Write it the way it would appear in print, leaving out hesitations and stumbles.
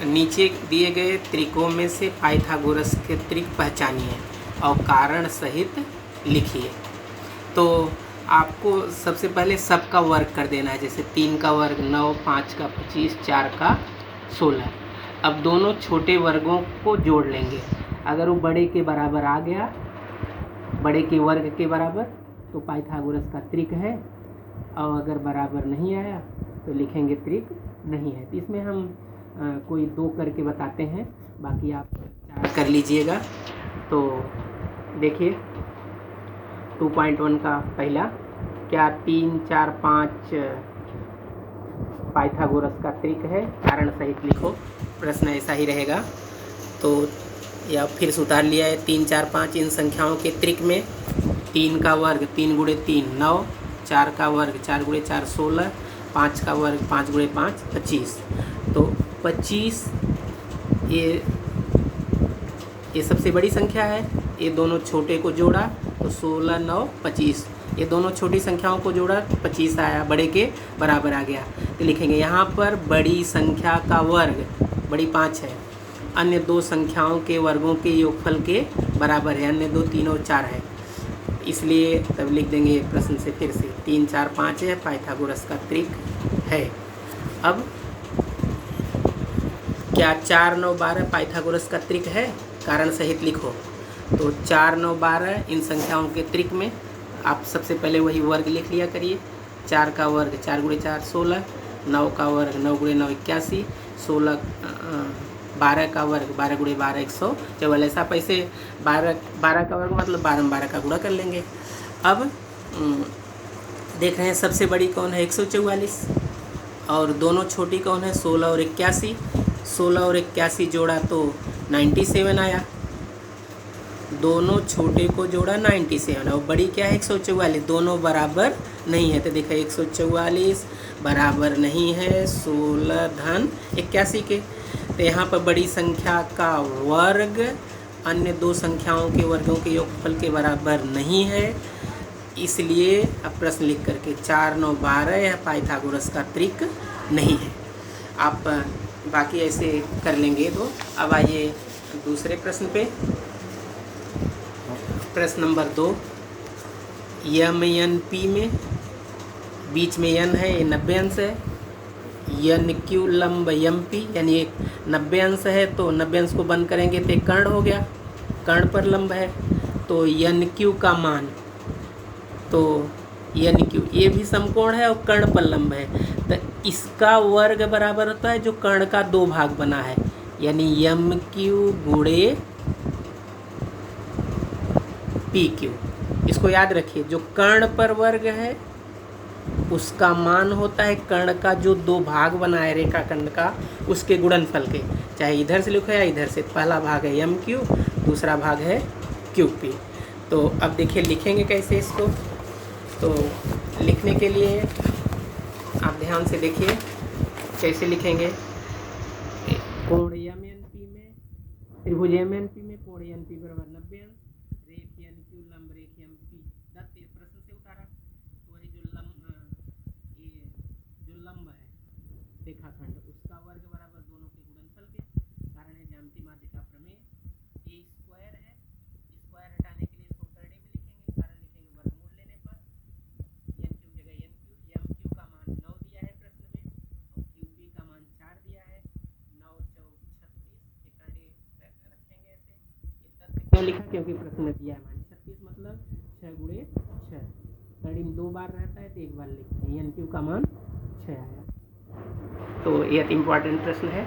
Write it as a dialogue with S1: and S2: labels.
S1: नीचे दिए गए त्रिकों में से पाइथागोरस के त्रिक पहचानिए और कारण सहित लिखिए। तो आपको सबसे पहले सबका वर्ग कर देना है, जैसे 3 का वर्ग 9, 5 का 25, 4 का 16। अब दोनों छोटे वर्गों को जोड़ लेंगे। अगर वो बड़े के बराबर आ गया, बड़े के वर्ग के बराबर, तो पाइथागोरस का त्रिक है, और अगर बराबर नहीं आया तो लिखेंगे त्रिक नहीं है। तो इसमें हम कोई 2 करके बताते हैं, बाकी आप 4 कर लीजिएगा। तो देखिए 2.1 का पहला, क्या 3, 4, 5 पाइथागोरस का त्रिक है, कारण सहित लिखो। प्रश्न ऐसा ही रहेगा। तो या फिर से उतार लिया है 3, 4, 5 इन संख्याओं के त्रिक में 3 का वर्ग 3 गुणे 3 9, 4 का वर्ग 4 गुणे 4 16, 5 का वर्ग 5 गुणे 5 25। तो 25 ये सबसे बड़ी संख्या है। ये दोनों छोटे को जोड़ा तो 16, 9, 25। ये दोनों छोटी संख्याओं को जोड़ा 25 आया, बड़े के बराबर आ गया। तो लिखेंगे यहाँ पर बड़ी संख्या का वर्ग, बड़ी 5 है, अन्य 2 संख्याओं के वर्गों के योगफल के बराबर है, अन्य 2 3 और 4 है, इसलिए तब लिख देंगे प्रश्न से फिर से 3, 4, 5 है, पाइथागोरस का त्रिक है। अब क्या 4, 9, 12 पाइथागोरस का त्रिक है, कारण सहित लिखो। तो 4, 9, 12 इन संख्याओं के त्रिक में आप सबसे पहले वही वर्ग लिख लिया करिए। 4 का वर्ग 4 गुणे 4 16, 9 का वर्ग 9 गुणे 9 81, 16 12 का वर्ग 12 गुणे 12 154। ऐसा पैसे 12 का वर्ग मतलब 12 का गुणा कर लेंगे। अब देख रहे हैं सबसे बड़ी कौन है 144, और दोनों छोटी कौन है 16 और 81। 16 और 81 जोड़ा तो 97 आया, दोनों छोटे को जोड़ा 97, और बड़ी क्या है 144, दोनों बराबर नहीं है। तो देखा 144 बराबर नहीं है 16 धन 81 के। तो यहाँ पर बड़ी संख्या का वर्ग अन्य 2 संख्याओं के वर्गों के योगफल के बराबर नहीं है, इसलिए अब प्रश्न लिख करके 4, 9, 12 यह पाइथागोरस का त्रिक नहीं है। आप बाकी ऐसे कर लेंगे। तो अब आइए दूसरे प्रश्न पे। प्रश्न नंबर 2, यम एन पी में बीच में n है, ये 90 अंश है, यन क्यू लंब यम पी यानी 90 अंश है, तो 90 अंश को बंद करेंगे तो एक कर्ण हो गया, कर्ण पर लंब है। तो यन क्यू का मान, तो यन क्यू ये भी समकोण है और कर्ण पर लंब है, तो इसका वर्ग बराबर होता है जो कर्ण का 2 भाग बना है, यानी यम क्यू गुणे पी क्यू। इसको याद रखिए, जो कर्ण पर वर्ग है उसका मान होता है कर्ण का जो 2 भाग बना है रेखाखंड का, उसके गुणनफल के, चाहे इधर से लिखो या इधर से। पहला भाग है यम क्यू, दूसरा भाग है क्यू पी। तो अब देखिए लिखेंगे कैसे इसको। तो लिखने के लिए आप ध्यान से देखिए कैसे लिखेंगे। कोण यम एन पी में, त्रिभुज यम एन पी में कोण एन पी बराबर 90 अंश, रेख एन क्यू लंब रेख एम पी 10। ये प्रश्न से उतारा, तो वही जो लंब है रेखाखंड, उसका वर्ग बराबर दोनों के गुणनफल के। कारण है ज्यामिति माध्य का प्रमेय। ये स्क्वायर है, स्क्वायर हटाने के लिए इसको करड़े में लिखेंगे, कारण लिखेंगे वर्गमूल लेने पर। एन क्यू जगह एन क्यू, एम क्यू का मान 9 दिया है प्रश्न में, और क्यू पी का मान 4 दिया है। 9 4 36 के करड़े रखेंगे ऐसे। ये तथ्य क्यों लिखा, क्योंकि प्रश्न में दिया है मान 36 मतलब 6 गुणे 6, करड़ी में 2 बार रहता है तो 1 बार लिखते हैं। एन क्यू का मान 6 आया। तो ये इम्पॉर्टेंट प्रश्न है।